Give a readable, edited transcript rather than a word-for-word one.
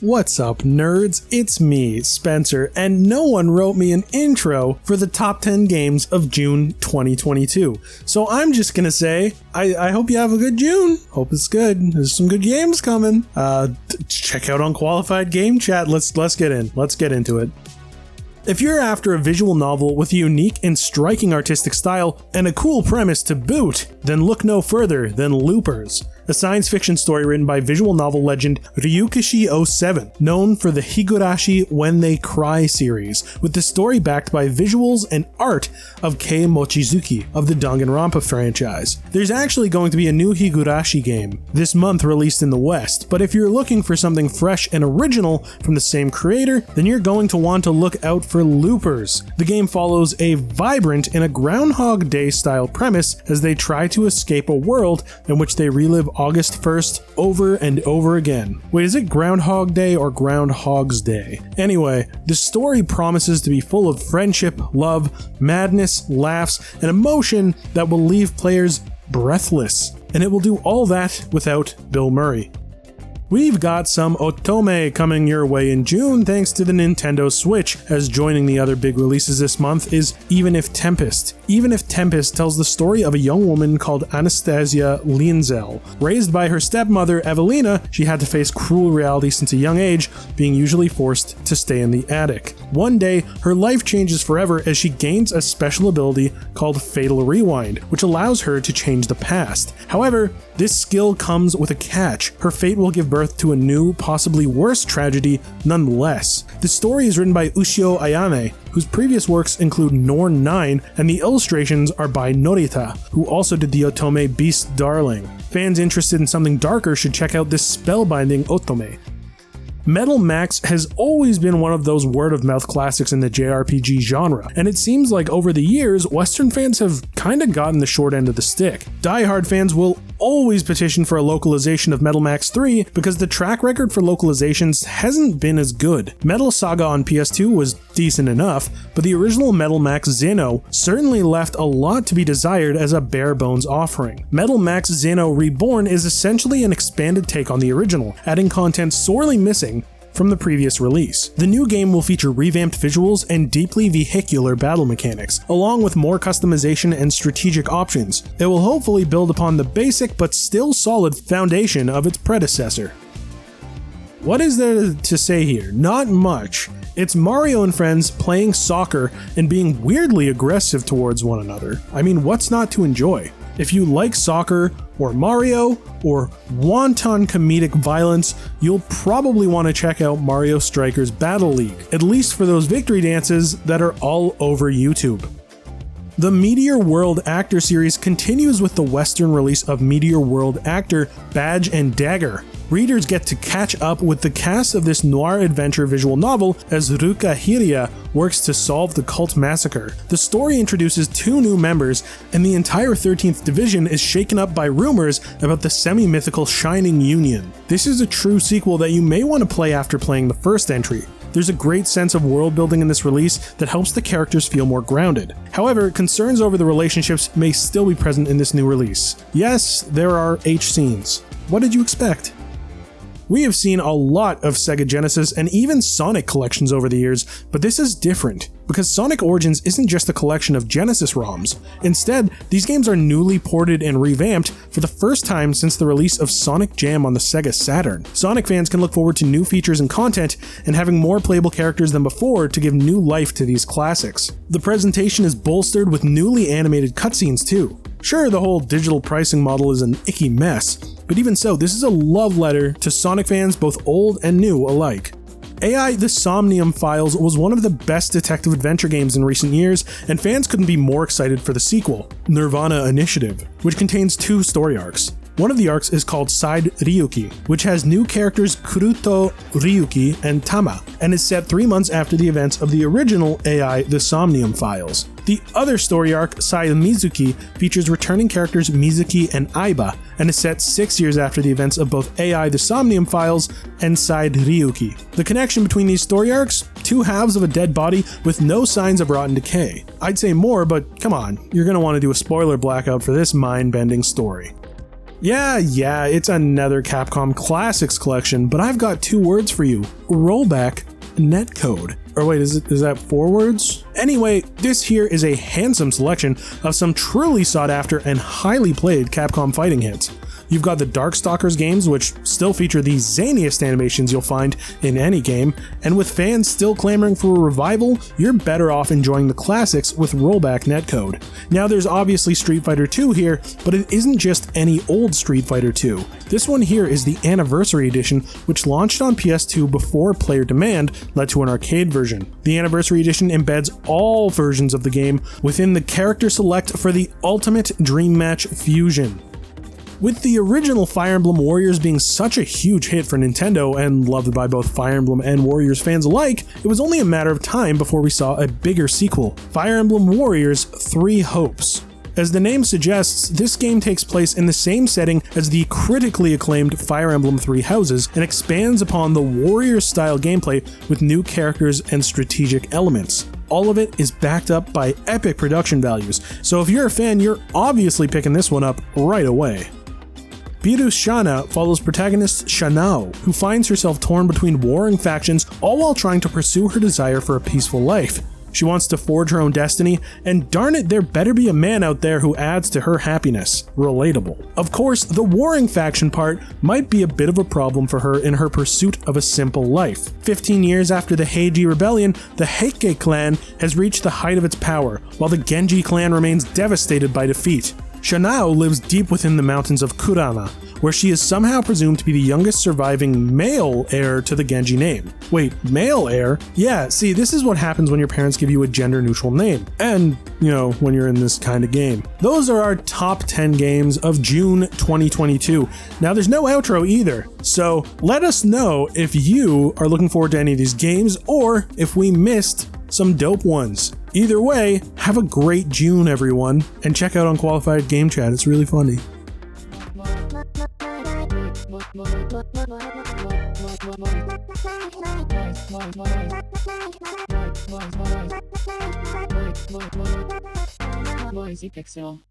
What's up, nerds? It's me, Spencer, and no one wrote me an intro for the top 10 games of June 2022. So I'm just gonna say, I hope you have a good June. Hope it's good. There's some good games coming. Check out Unqualified Game Chat. Let's get into it. If you're after a visual novel with a unique and striking artistic style and a cool premise to boot, then look no further than Loopers, a science fiction story written by visual novel legend Ryukishi07, known for the Higurashi When They Cry series, with the story backed by visuals and art of Kei Mochizuki of the Danganronpa franchise. There's actually going to be a new Higurashi game this month released in the West, but if you're looking for something fresh and original from the same creator, then you're going to want to look out for Loopers. The game follows a vibrant and a Groundhog Day style premise as they try to escape a world in which they relive August 1st over and over again. Wait, is it Groundhog Day or Groundhog's Day? Anyway, the story promises to be full of friendship, love, madness, laughs, and emotion that will leave players breathless. And it will do all that without Bill Murray. We've got some otome coming your way in June thanks to the Nintendo Switch, as joining the other big releases this month is Even If Tempest. Even If Tempest tells the story of a young woman called Anastasia Lienzel. Raised by her stepmother Evelina, she had to face cruel reality since a young age, being usually forced to stay in the attic. One day, her life changes forever as she gains a special ability called Fatal Rewind, which allows her to change the past. However, this skill comes with a catch. Her fate will give birth to a new, possibly worse tragedy nonetheless. The story is written by Ushio Ayame, whose previous works include Norn 9, and the illustrations are by Norita, who also did the otome Beast Darling. Fans interested in something darker should check out this spellbinding otome. Metal Max has always been one of those word-of-mouth classics in the JRPG genre, and it seems like over the years, Western fans have kinda gotten the short end of the stick. Die-hard fans will always petition for a localization of Metal Max 3 because the track record for localizations hasn't been as good. Metal Saga on PS2 was decent enough, but the original Metal Max Xeno certainly left a lot to be desired as a bare-bones offering. Metal Max Xeno Reborn is essentially an expanded take on the original, adding content sorely missing from the previous release. The new game will feature revamped visuals and deeply vehicular battle mechanics, along with more customization and strategic options. It will hopefully build upon the basic but still solid foundation of its predecessor. What is there to say here? Not much. It's Mario and friends playing soccer and being weirdly aggressive towards one another. I mean, what's not to enjoy? If you like soccer, or Mario, or wanton comedic violence, you'll probably want to check out Mario Strikers Battle League, at least for those victory dances that are all over YouTube. The Meteor World Actor series continues with the Western release of Meteor World Actor Badge and Dagger. Readers get to catch up with the cast of this noir adventure visual novel as Ruka Hiria works to solve the cult massacre. The story introduces two new members, and the entire 13th Division is shaken up by rumors about the semi-mythical Shining Union. This is a true sequel that you may want to play after playing the first entry. There's a great sense of world building in this release that helps the characters feel more grounded. However, concerns over the relationships may still be present in this new release. Yes, there are H scenes. What did you expect? We have seen a lot of Sega Genesis and even Sonic collections over the years, but this is different, because Sonic Origins isn't just a collection of Genesis ROMs. Instead, these games are newly ported and revamped for the first time since the release of Sonic Jam on the Sega Saturn. Sonic fans can look forward to new features and content, and having more playable characters than before to give new life to these classics. The presentation is bolstered with newly animated cutscenes too. Sure, the whole digital pricing model is an icky mess, but even so, this is a love letter to Sonic fans both old and new alike. AI The Somnium Files was one of the best detective adventure games in recent years, and fans couldn't be more excited for the sequel, Nirvana Initiative, which contains two story arcs. One of the arcs is called Side Ryuki, which has new characters Kuruto, Ryuki, and Tama, and is set 3 months after the events of the original AI The Somnium Files. The other story arc, Side Mizuki, features returning characters Mizuki and Aiba, and is set 6 years after the events of both AI The Somnium Files and Side Ryuki. The connection between these story arcs? Two halves of a dead body with no signs of rotten decay. I'd say more, but come on, you're gonna want to do a spoiler blackout for this mind-bending story. Yeah, it's another Capcom Classics collection, but I've got 2 words for you. Rollback netcode. Or wait, is that 4 words? Anyway, this here is a handsome selection of some truly sought after and highly played Capcom fighting hits. You've got the Darkstalkers games, which still feature the zaniest animations you'll find in any game, and with fans still clamoring for a revival, you're better off enjoying the classics with rollback netcode. Now there's obviously Street Fighter 2 here, but it isn't just any old Street Fighter 2. This one here is the Anniversary Edition, which launched on PS2 before player demand led to an arcade version. The Anniversary Edition embeds all versions of the game within the character select for the ultimate Dream Match fusion. With the original Fire Emblem Warriors being such a huge hit for Nintendo and loved by both Fire Emblem and Warriors fans alike, it was only a matter of time before we saw a bigger sequel, Fire Emblem Warriors 3 Hopes. As the name suggests, this game takes place in the same setting as the critically acclaimed Fire Emblem 3 Houses and expands upon the Warriors-style gameplay with new characters and strategic elements. All of it is backed up by epic production values, so if you're a fan, you're obviously picking this one up right away. Birushana follows protagonist Xeno, who finds herself torn between warring factions, all while trying to pursue her desire for a peaceful life. She wants to forge her own destiny, and darn it, there better be a man out there who adds to her happiness. Relatable. Of course, the warring faction part might be a bit of a problem for her in her pursuit of a simple life. 15 years after the Heiji Rebellion, the Heike clan has reached the height of its power, while the Genji clan remains devastated by defeat. Xeno lives deep within the mountains of Kurama, where she is somehow presumed to be the youngest surviving male heir to the Genji name. Wait, male heir? Yeah, see, this is what happens when your parents give you a gender-neutral name. And, when you're in this kind of game. Those are our top 10 games of June 2022. Now, there's no outro either, so let us know if you are looking forward to any of these games, or if we missed some dope ones. Either way, have a great June, everyone, and check out Unqualified Game Chat. It's really funny. Pixel.